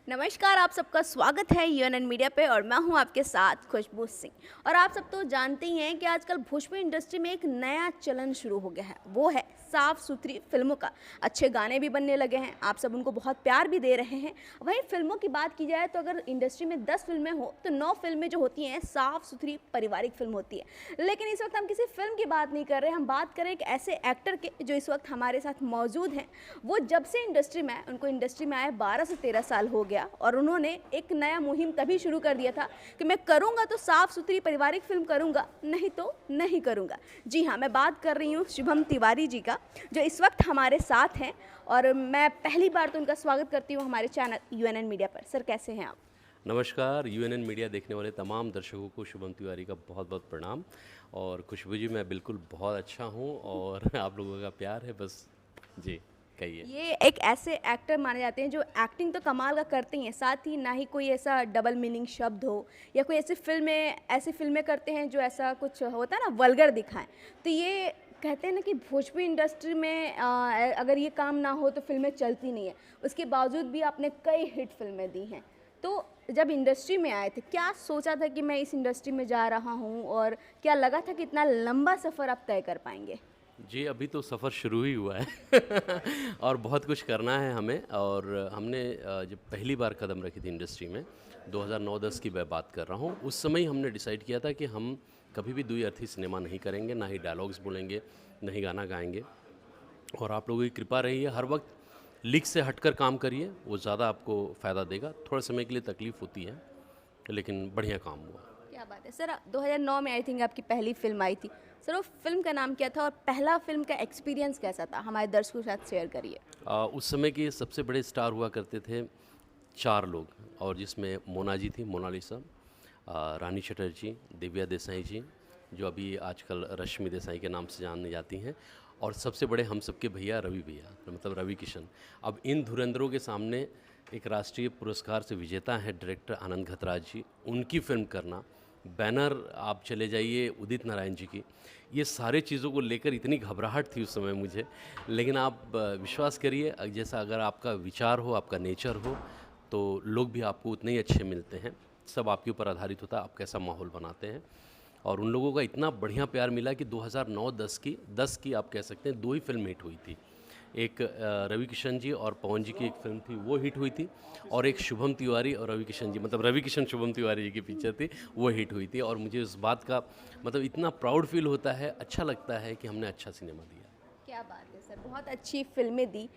नमस्कार, आप सबका स्वागत है यूएनएन मीडिया पे और मैं हूं आपके साथ खुशबू सिंह। और आप सब तो जानते ही हैं कि आजकल भोजपुरी इंडस्ट्री में एक नया चलन शुरू हो गया है, वो है साफ सुथरी फिल्मों का। अच्छे गाने भी बनने लगे हैं, आप सब उनको बहुत प्यार भी दे रहे हैं। वहीं फिल्मों की बात की जाए तो अगर इंडस्ट्री में 10 फिल्में हो तो 9 फिल्में जो होती हैं साफ सुथरी पारिवारिक फिल्म होती है। लेकिन इस वक्त हम किसी फिल्म की बात नहीं कर रहे, हम बात करें एक ऐसे एक्टर के जो इस वक्त हमारे साथ मौजूद हैं। वो जब से इंडस्ट्री में आए, उनको इंडस्ट्री में आए 12 से 13 साल हो गया और उन्होंने एक नया मुहिम तभी शुरू कर दिया था कि मैं करूंगा तो साफ सुथरी पारिवारिक फिल्म करूंगा, नहीं तो नहीं करूंगा। जी हाँ, मैं बात कर रही हूँ शुभम तिवारी जी का, जो इस वक्त हमारे साथ हैं। और मैं पहली बार तो उनका स्वागत करती हूँ हमारे चैनल यूएनएन मीडिया पर। सर, कैसे हैं आप? नमस्कार, यूएनएन मीडिया देखने वाले तमाम दर्शकों को शुभम तिवारी का बहुत बहुत प्रणाम। और खुशबू जी, मैं बिल्कुल बहुत अच्छा हूँ और आप लोगों का प्यार है बस। जी, कहिए। ये एक ऐसे एक्टर माने जाते हैं जो एक्टिंग तो कमाल का करते ही हैं, साथ ही ना ही कोई ऐसा डबल मीनिंग शब्द हो या कोई ऐसी फिल्में करते हैं जो ऐसा कुछ होता है ना वल्गर दिखाएं। तो ये कहते हैं ना कि भोजपुरी इंडस्ट्री में अगर ये काम ना हो तो फिल्में चलती नहीं है। उसके बावजूद भी आपने कई हिट फिल्में दी हैं। तो जब इंडस्ट्री में आए थे, क्या सोचा था कि मैं इस इंडस्ट्री में जा रहा हूँ, और क्या लगा था कि इतना लंबा सफ़र आप तय कर पाएंगे? जी, अभी तो सफ़र शुरू ही हुआ है और बहुत कुछ करना है हमें। और हमने जब पहली बार कदम रखी थी इंडस्ट्री में, 2009-10 की मैं बात कर रहा हूँ, उस समय ही हमने डिसाइड किया था कि हम कभी भी दुई अर्थी सिनेमा नहीं करेंगे, ना ही डायलॉग्स बोलेंगे, ना ही गाना गाएंगे। और आप लोगों की कृपा रही है, हर वक्त लीक से हटकर काम करिए, वो ज़्यादा आपको फ़ायदा देगा। थोड़े समय के लिए तकलीफ़ होती है, लेकिन बढ़िया काम हुआ। क्या बात है सर। 2009 में आई थिंक आपकी पहली फिल्म आई थी। सर, वो फिल्म का नाम क्या था और पहला फिल्म का एक्सपीरियंस कैसा था? हमारे दर्शकों के साथ शेयर करिए। उस समय के सबसे बड़े स्टार हुआ करते थे 4 लोग, और जिसमें मोना जी थी, मोनालिसा, रानी चटर्जी, दिव्या देसाई जी, जो अभी आजकल रश्मि देसाई के नाम से जानी जाती हैं, और सबसे बड़े हम सबके भैया रवि भैया, मतलब रवि किशन। अब इन धुरंधरों के सामने एक राष्ट्रीय पुरस्कार से विजेता हैं डायरेक्टर आनंद खतराज जी, उनकी फिल्म करना, बैनर आप चले जाइए उदित नारायण जी की, ये सारे चीज़ों को लेकर इतनी घबराहट थी उस समय मुझे। लेकिन आप विश्वास करिए, जैसा अगर आपका विचार हो, आपका नेचर हो, तो लोग भी आपको उतने ही अच्छे मिलते हैं। सब आपके ऊपर आधारित होता है, आप कैसा माहौल बनाते हैं। और उन लोगों का इतना बढ़िया प्यार मिला कि 2009-10 की आप कह सकते हैं 2 ही फिल्म हिट हुई थी। एक रवि किशन जी और पवन जी की एक फिल्म थी, वो हिट हुई थी। और एक शुभम तिवारी और रवि किशन जी, मतलब रवि किशन शुभम तिवारी जी की पिक्चर थी, वो हिट हुई थी। और मुझे उस बात का मतलब इतना प्राउड फील होता है, अच्छा लगता है कि हमने अच्छा सिनेमा दिया। क्या बात है सर, बहुत अच्छी फिल्में दी।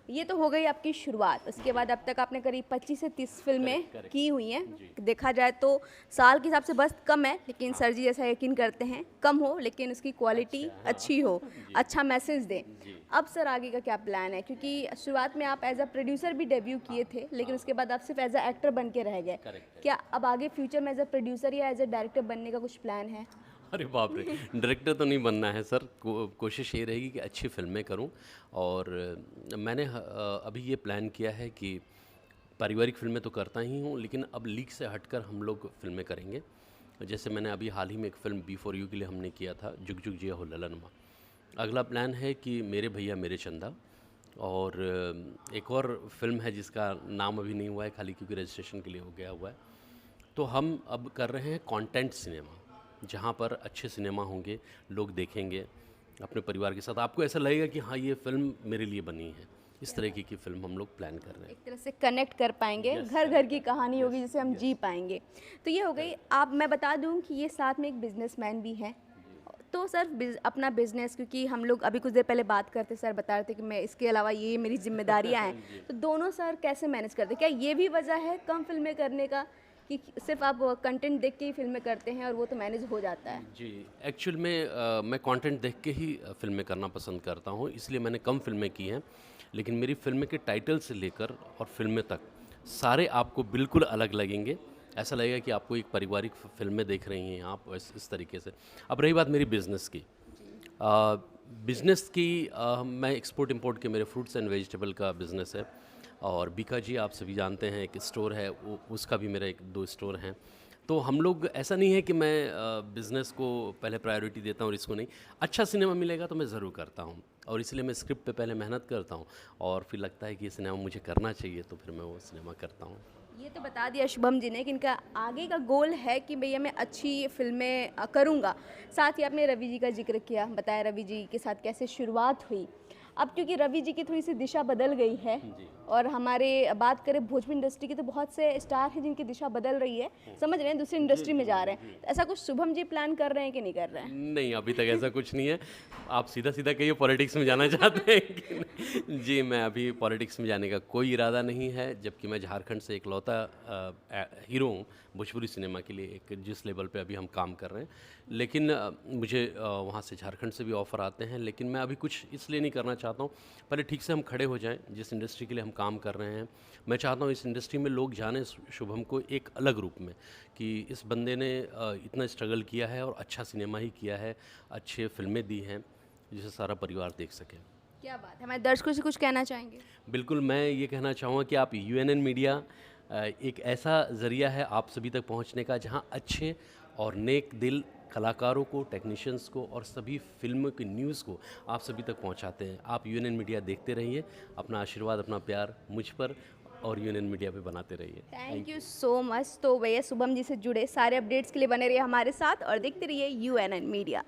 ये तो हो गई आपकी शुरुआत। उसके बाद अब तक आपने करीब 25 से 30 फिल्में करेक्ट, करेक्ट। की हुई हैं। जी। देखा जाए तो साल के हिसाब से बस कम है, लेकिन हाँ। सर जी जैसा यकीन करते हैं कम हो लेकिन उसकी क्वालिटी अच्छा, हाँ। अच्छी हो, जी, अच्छा मैसेज दें। जी। अब सर आगे का क्या प्लान है? क्योंकि शुरुआत में आप एज अ प्रोड्यूसर भी डेब्यू किए थे, लेकिन उसके बाद आप सिर्फ एज अ एक्टर बन के रह गए। करेक्ट। क्या अब आगे फ्यूचर में एज अ प्रोड्यूसर या एज अ डायरेक्टर बनने का कुछ प्लान है? अरे बाप रे! डायरेक्टर तो नहीं बनना है सर, कोशिश ये रहेगी कि अच्छी फ़िल्में करूँ। और मैंने अभी ये प्लान किया है कि पारिवारिक फ़िल्में तो करता ही हूँ, लेकिन अब लीक से हटकर हम लोग फ़िल्में करेंगे। जैसे मैंने अभी हाल ही में एक फ़िल्म बी फॉर यू के लिए हमने किया था, जुग जुग जिया हो ललन माँ। अगला प्लान है कि मेरे भैया मेरे चंदा। और एक और फ़िल्म है जिसका नाम अभी नहीं हुआ है, खाली क्योंकि रजिस्ट्रेशन के लिए हो गया हुआ है। तो हम अब कर रहे हैं कंटेंट सिनेमा, जहाँ पर अच्छे सिनेमा होंगे, लोग देखेंगे अपने परिवार के साथ। आपको ऐसा लगेगा कि हाँ, ये फ़िल्म मेरे लिए बनी है। इस तरीके की फ़िल्म हम लोग प्लान कर रहे हैं। एक तरह से कनेक्ट कर पाएंगे, यस, घर घर की करेक्ट, कहानी होगी यस, जिसे हम जी यस, पाएंगे। तो ये हो गई। करेक्ट। आप, मैं बता दूं कि ये साथ में एक बिजनेसमैन भी हैं। तो सर अपना बिजनेस, क्योंकि हम लोग अभी कुछ देर पहले बात करते, सर बता रहे थे कि मैं इसके अलावा ये मेरी जिम्मेदारियां हैं। जी। तो दोनों सर कैसे मैनेज करते? क्या ये भी वजह है कम फिल्में करने का कि सिर्फ आप कंटेंट देख के ही फिल्में करते हैं और वो तो मैनेज हो जाता है? जी, एक्चुअल में मैं कंटेंट देख के ही फ़िल्में करना पसंद करता हूँ, इसलिए मैंने कम फ़िल्में की हैं। लेकिन मेरी फ़िल्में के टाइटल से लेकर और फ़िल्में तक सारे आपको बिल्कुल अलग लगेंगे। ऐसा लगेगा कि आपको एक पारिवारिक फ़िल्में देख रही हैं आप, इस तरीके से। अब रही बात मेरी बिज़नेस की। बिज़नेस की मैं एक्सपोर्ट इंपोर्ट के, मेरे फ्रूट्स एंड वेजिटेबल का बिज़नेस है। और बीका जी आप सभी जानते हैं, एक स्टोर है, वो उसका भी मेरा 1-2 स्टोर हैं। तो हम लोग ऐसा नहीं है कि मैं बिज़नेस को पहले प्रायोरिटी देता हूँ और इसको नहीं। अच्छा सिनेमा मिलेगा तो मैं ज़रूर करता हूँ और इसलिए मैं स्क्रिप्ट पे पहले मेहनत करता हूँ और फिर लगता है कि ये सिनेमा मुझे करना चाहिए तो फिर मैं वो सिनेमा करता हूँ। ये तो बता दिया शुभम जी ने कि इनका आगे का गोल है कि भैया मैं अच्छी फ़िल्में करूँगा। साथ ही आपने रवि जी का ज़िक्र किया, बताया रवि जी के साथ कैसे शुरुआत हुई। अब क्योंकि रवि जी की थोड़ी-सी दिशा बदल गई है जी। और हमारे बात करें भोजपुरी इंडस्ट्री की तो बहुत से स्टार हैं जिनकी दिशा बदल रही है, समझ रहे हैं दूसरी इंडस्ट्री में जा रहे हैं। तो ऐसा कुछ शुभम जी प्लान कर रहे हैं कि नहीं कर रहे हैं? नहीं, अभी तक ऐसा कुछ नहीं है। आप सीधा-सीधा कहिए पॉलिटिक्स में जाना चाहते हैं कि नहीं? जी, मैं अभी पॉलिटिक्स में जाने का कोई इरादा नहीं है, जबकि मैं झारखंड से इकलौता हीरो हूँ भोजपुरी सिनेमा के लिए एक जिस लेवल पे अभी हम काम कर रहे हैं। लेकिन मुझे वहाँ से झारखंड से भी ऑफ़र आते हैं, लेकिन मैं अभी कुछ इसलिए नहीं करना चाहता हूँ, पहले ठीक से हम खड़े हो जाएँ, जिस इंडस्ट्री के लिए हम काम कर रहे हैं। मैं चाहता हूँ इस इंडस्ट्री में लोग जानें शुभम को एक अलग रूप में, कि इस बंदे ने इतना स्ट्रगल किया है और अच्छा सिनेमा ही किया है, अच्छे फ़िल्में दी हैं, जिसे सारा परिवार देख सके। क्या बात है! हमारे दर्शकों से कुछ कहना चाहेंगे? बिल्कुल, मैं ये कहना चाहूँगा कि आप यूएनएन मीडिया एक ऐसा ज़रिया है आप सभी तक पहुँचने का, जहाँ अच्छे और नेक दिल कलाकारों को, टेक्नीशियंस को और सभी फ़िल्म की न्यूज़ को आप सभी तक पहुँचाते हैं। आप यूएनएन मीडिया देखते रहिए, अपना आशीर्वाद, अपना प्यार मुझ पर और यूएनएन मीडिया पे बनाते रहिए। Thank you so much. तो भैया शुभम जी से जुड़े सारे अपडेट्स के लिए बने रहिए हमारे साथ और देखते रहिए यूएनएन मीडिया।